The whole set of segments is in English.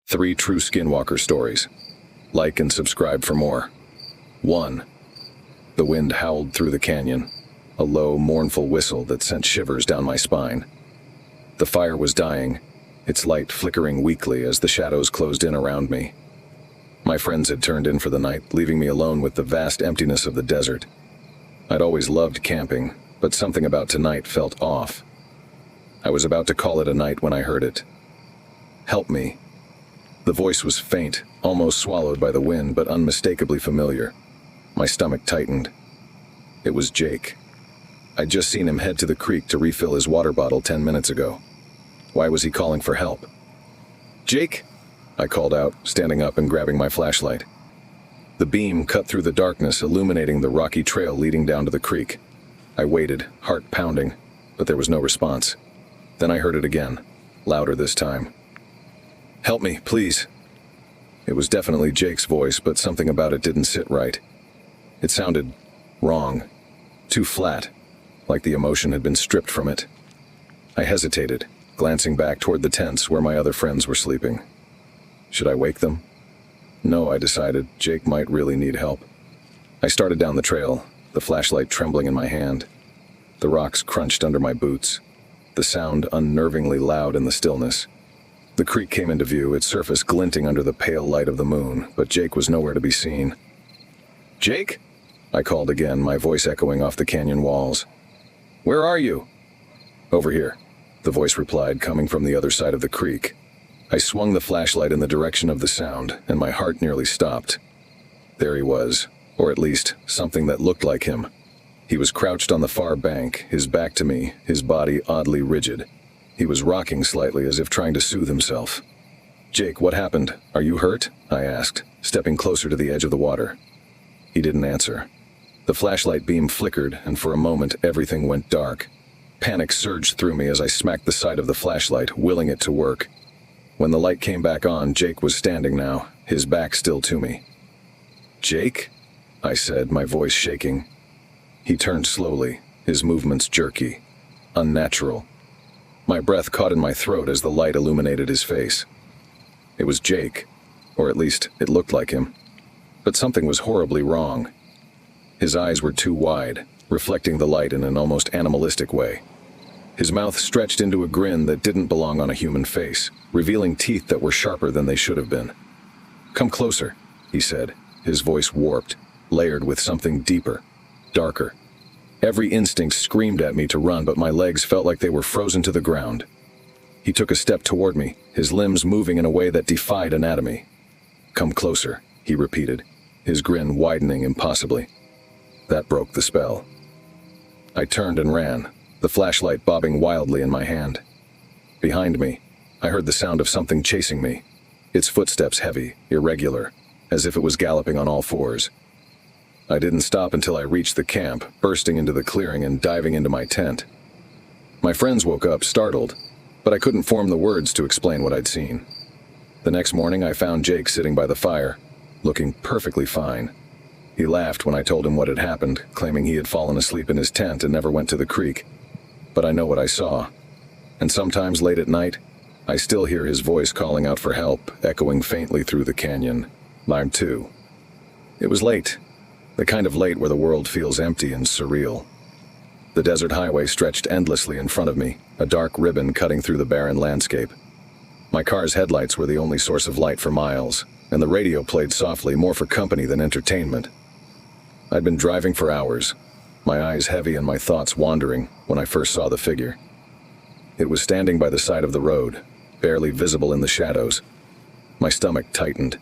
3 true Skinwalker stories. Like and subscribe for more. 1. The wind howled through the canyon, a low, mournful whistle that sent shivers down my spine. The fire was dying, its light flickering weakly as the shadows closed in around me. My friends had turned in for the night, leaving me alone with the vast emptiness of the desert. I'd always loved camping, but something about tonight felt off. I was about to call it a night when I heard it. "Help me." The voice was faint, almost swallowed by the wind, but unmistakably familiar. My stomach tightened. It was Jake. I'd just seen him head to the creek to refill his water bottle 10 minutes ago. Why was he calling for help? "Jake?" I called out, standing up and grabbing my flashlight. The beam cut through the darkness, illuminating the rocky trail leading down to the creek. I waited, heart pounding, but there was no response. Then I heard it again, louder this time. "Help me, please." It was definitely Jake's voice, but something about it didn't sit right. It sounded wrong, too flat, like the emotion had been stripped from it. I hesitated, glancing back toward the tents where my other friends were sleeping. Should I wake them? No, I decided. Jake might really need help. I started down the trail, the flashlight trembling in my hand. The rocks crunched under my boots, the sound unnervingly loud in the stillness. The creek came into view, its surface glinting under the pale light of the moon, but Jake was nowhere to be seen. "Jake?" I called again, my voice echoing off the canyon walls. "Where are you?" "Over here," the voice replied, coming from the other side of the creek. I swung the flashlight in the direction of the sound, and my heart nearly stopped. There he was, or at least something that looked like him. He was crouched on the far bank, his back to me, his body oddly rigid. He was rocking slightly as if trying to soothe himself. "Jake, what happened? Are you hurt?" I asked, stepping closer to the edge of the water. He didn't answer. The flashlight beam flickered, and for a moment everything went dark. Panic surged through me as I smacked the side of the flashlight, willing it to work. When the light came back on, Jake was standing now, his back still to me. "Jake?" I said, my voice shaking. He turned slowly, his movements jerky, unnatural. My breath caught in my throat as the light illuminated his face. It was Jake, or at least it looked like him. But something was horribly wrong. His eyes were too wide, reflecting the light in an almost animalistic way. His mouth stretched into a grin that didn't belong on a human face, revealing teeth that were sharper than they should have been. "Come closer," he said, his voice warped, layered with something deeper, darker. Every instinct screamed at me to run, but my legs felt like they were frozen to the ground. He took a step toward me, his limbs moving in a way that defied anatomy. "Come closer," he repeated, his grin widening impossibly. That broke the spell. I turned and ran, the flashlight bobbing wildly in my hand. Behind me, I heard the sound of something chasing me, its footsteps heavy, irregular, as if it was galloping on all fours. I didn't stop until I reached the camp, bursting into the clearing and diving into my tent. My friends woke up, startled, but I couldn't form the words to explain what I'd seen. The next morning, I found Jake sitting by the fire, looking perfectly fine. He laughed when I told him what had happened, claiming he had fallen asleep in his tent and never went to the creek. But I know what I saw. And sometimes late at night, I still hear his voice calling out for help, echoing faintly through the canyon. Mine too. It was late. The kind of late where the world feels empty and surreal. The desert highway stretched endlessly in front of me, a dark ribbon cutting through the barren landscape. My car's headlights were the only source of light for miles, and the radio played softly, more for company than entertainment. I'd been driving for hours, my eyes heavy and my thoughts wandering, when I first saw the figure. It was standing by the side of the road, barely visible in the shadows. My stomach tightened.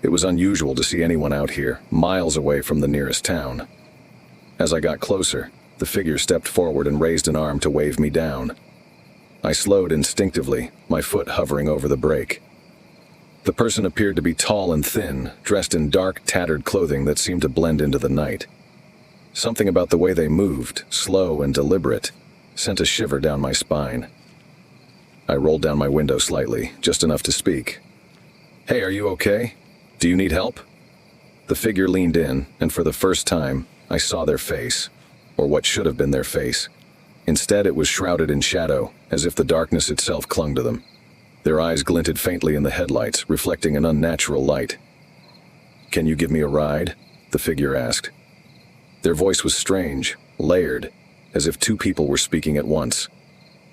It was unusual to see anyone out here, miles away from the nearest town. As I got closer, the figure stepped forward and raised an arm to wave me down. I slowed instinctively, my foot hovering over the brake. The person appeared to be tall and thin, dressed in dark, tattered clothing that seemed to blend into the night. Something about the way they moved, slow and deliberate, sent a shiver down my spine. I rolled down my window slightly, just enough to speak. "Hey, are you okay? Do you need help?" The figure leaned in, and for the first time, I saw their face, or what should have been their face. Instead, it was shrouded in shadow, as if the darkness itself clung to them. Their eyes glinted faintly in the headlights, reflecting an unnatural light. "Can you give me a ride?" the figure asked. Their voice was strange, layered, as if two people were speaking at once.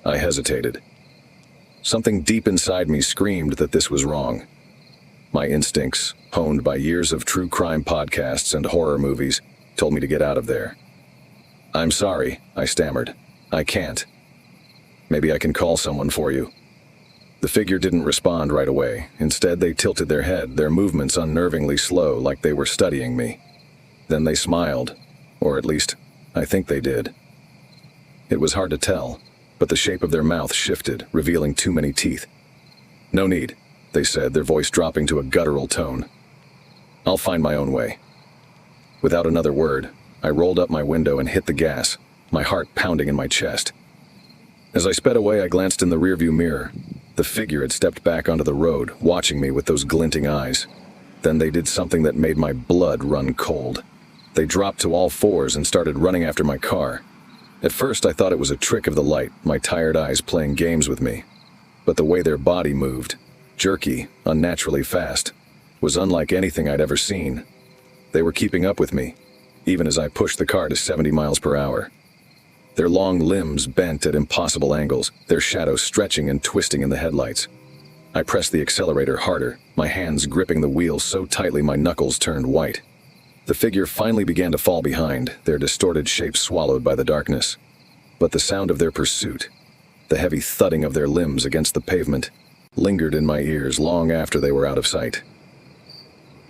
I hesitated. Something deep inside me screamed that this was wrong. My instincts, honed by years of true crime podcasts and horror movies, told me to get out of there. "I'm sorry," I stammered. "I can't. Maybe I can call someone for you." The figure didn't respond right away. Instead, they tilted their head, their movements unnervingly slow, like they were studying me. Then they smiled, or at least, I think they did. It was hard to tell, but the shape of their mouth shifted, revealing too many teeth. "No need," they said, their voice dropping to a guttural tone. "I'll find my own way." Without another word, I rolled up my window and hit the gas, my heart pounding in my chest. As I sped away, I glanced in the rearview mirror. The figure had stepped back onto the road, watching me with those glinting eyes. Then they did something that made my blood run cold. They dropped to all fours and started running after my car. At first, I thought it was a trick of the light, my tired eyes playing games with me. But the way their body moved, jerky, unnaturally fast, was unlike anything I'd ever seen. They were keeping up with me, even as I pushed the car to 70 miles per hour. Their long limbs bent at impossible angles, their shadows stretching and twisting in the headlights. I pressed the accelerator harder, my hands gripping the wheel so tightly my knuckles turned white. The figure finally began to fall behind, their distorted shapes swallowed by the darkness. But the sound of their pursuit, the heavy thudding of their limbs against the pavement, lingered in my ears long after they were out of sight.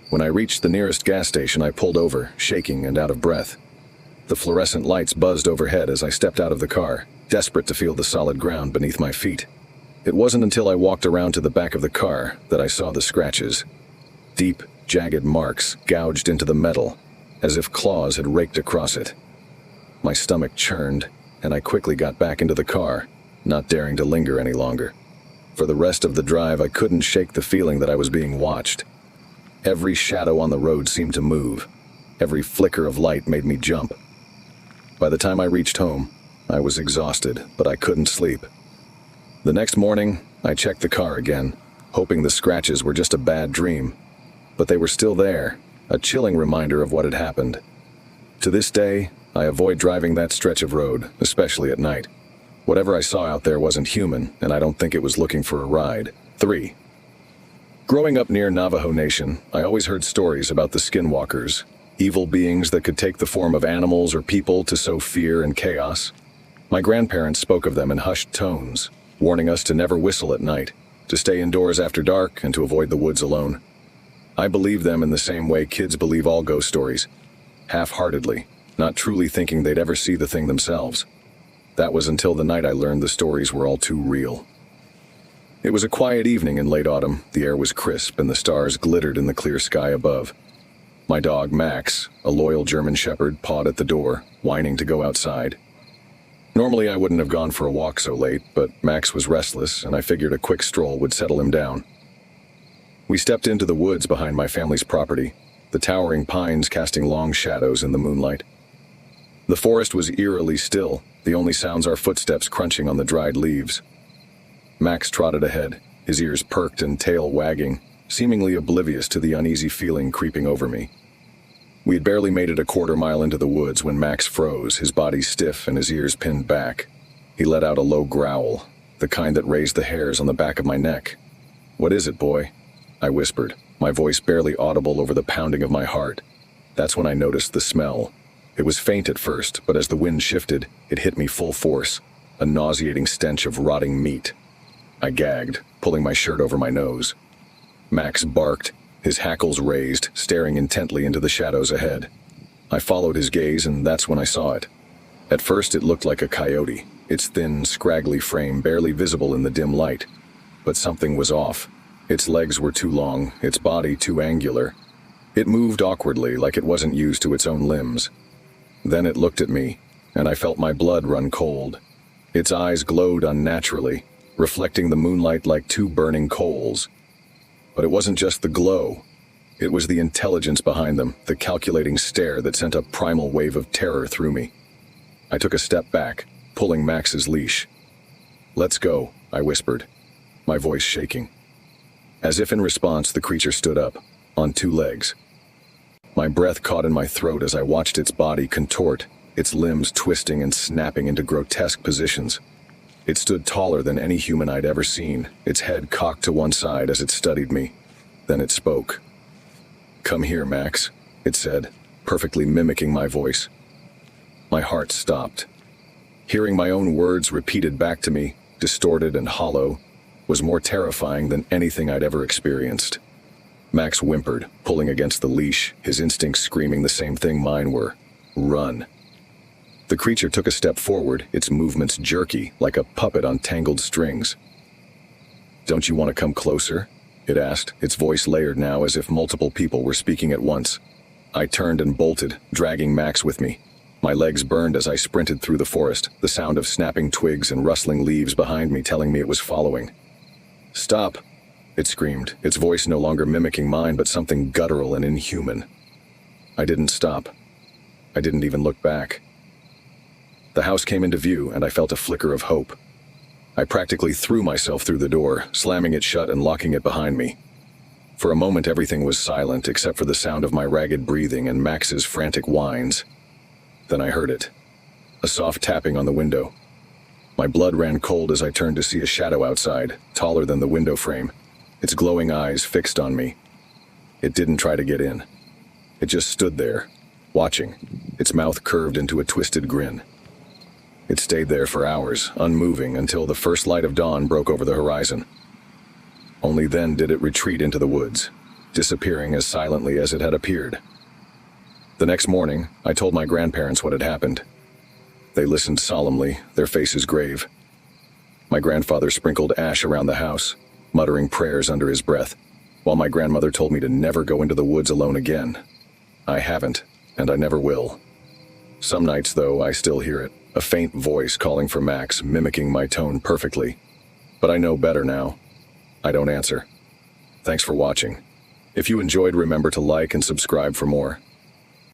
When I reached the nearest gas station, I pulled over, shaking and out of breath. The fluorescent lights buzzed overhead as I stepped out of the car, desperate to feel the solid ground beneath my feet. It wasn't until I walked around to the back of the car that I saw the scratches. Deep, jagged marks gouged into the metal, as if claws had raked across it. My stomach churned, and I quickly got back into the car, not daring to linger any longer. For the rest of the drive, I couldn't shake the feeling that I was being watched. Every shadow on the road seemed to move. Every flicker of light made me jump. By the time I reached home, I was exhausted, but I couldn't sleep. The next morning, I checked the car again, hoping the scratches were just a bad dream. But they were still there, a chilling reminder of what had happened. To this day, I avoid driving that stretch of road, especially at night. Whatever I saw out there wasn't human, and I don't think it was looking for a ride. 3. Growing up near Navajo Nation, I always heard stories about the Skinwalkers, evil beings that could take the form of animals or people to sow fear and chaos. My grandparents spoke of them in hushed tones, warning us to never whistle at night, to stay indoors after dark, and to avoid the woods alone. I believed them in the same way kids believe all ghost stories, half-heartedly, not truly thinking they'd ever see the thing themselves. That was until the night I learned the stories were all too real. It was a quiet evening in late autumn. The air was crisp and the stars glittered in the clear sky above. My dog, Max, a loyal German shepherd, pawed at the door, whining to go outside. Normally I wouldn't have gone for a walk so late, but Max was restless and I figured a quick stroll would settle him down. We stepped into the woods behind my family's property, the towering pines casting long shadows in the moonlight. The forest was eerily still, the only sounds our footsteps crunching on the dried leaves. Max trotted ahead, his ears perked and tail wagging, seemingly oblivious to the uneasy feeling creeping over me. We had barely made it a quarter mile into the woods when Max froze, his body stiff and his ears pinned back. He let out a low growl, the kind that raised the hairs on the back of my neck. "What is it, boy?" I whispered, my voice barely audible over the pounding of my heart. That's when I noticed the smell. It was faint at first, but as the wind shifted, it hit me full force, a nauseating stench of rotting meat. I gagged, pulling my shirt over my nose. Max barked, his hackles raised, staring intently into the shadows ahead. I followed his gaze, and that's when I saw it. At first it looked like a coyote, its thin, scraggly frame barely visible in the dim light. But something was off. Its legs were too long, its body too angular. It moved awkwardly, like it wasn't used to its own limbs. Then it looked at me, and I felt my blood run cold. Its eyes glowed unnaturally, reflecting the moonlight like two burning coals. But it wasn't just the glow. It was the intelligence behind them, the calculating stare that sent a primal wave of terror through me. I took a step back, pulling Max's leash. "Let's go," I whispered. my voice shaking. As if in response, the creature stood up, on two legs. My breath caught in my throat as I watched its body contort, its limbs twisting and snapping into grotesque positions. It stood taller than any human I'd ever seen, its head cocked to one side as it studied me. Then it spoke. "Come here, Max," it said, perfectly mimicking my voice. My heart stopped. Hearing my own words repeated back to me, distorted and hollow, was more terrifying than anything I'd ever experienced. Max whimpered, pulling against the leash, his instincts screaming the same thing mine were. Run. The creature took a step forward, its movements jerky, like a puppet on tangled strings. "Don't you want to come closer?" it asked, its voice layered now as if multiple people were speaking at once. I turned and bolted, dragging Max with me. My legs burned as I sprinted through the forest, the sound of snapping twigs and rustling leaves behind me telling me it was following. "Stop!" it screamed, its voice no longer mimicking mine but something guttural and inhuman. I didn't stop. I didn't even look back. The house came into view, and I felt a flicker of hope. I practically threw myself through the door, slamming it shut and locking it behind me. For a moment everything was silent except for the sound of my ragged breathing and Max's frantic whines. Then I heard it. A soft tapping on the window. My blood ran cold as I turned to see a shadow outside, taller than the window frame, its glowing eyes fixed on me. It didn't try to get in. It just stood there, watching, its mouth curved into a twisted grin. It stayed there for hours, unmoving, until the first light of dawn broke over the horizon. Only then did it retreat into the woods, disappearing as silently as it had appeared. The next morning, I told my grandparents what had happened. They listened solemnly, their faces grave. My grandfather sprinkled ash around the house, muttering prayers under his breath, while my grandmother told me to never go into the woods alone again. I haven't, and I never will. Some nights, though, I still hear it, a faint voice calling for Max, mimicking my tone perfectly. But I know better now. I don't answer. Thanks for watching. If you enjoyed, remember to like and subscribe for more.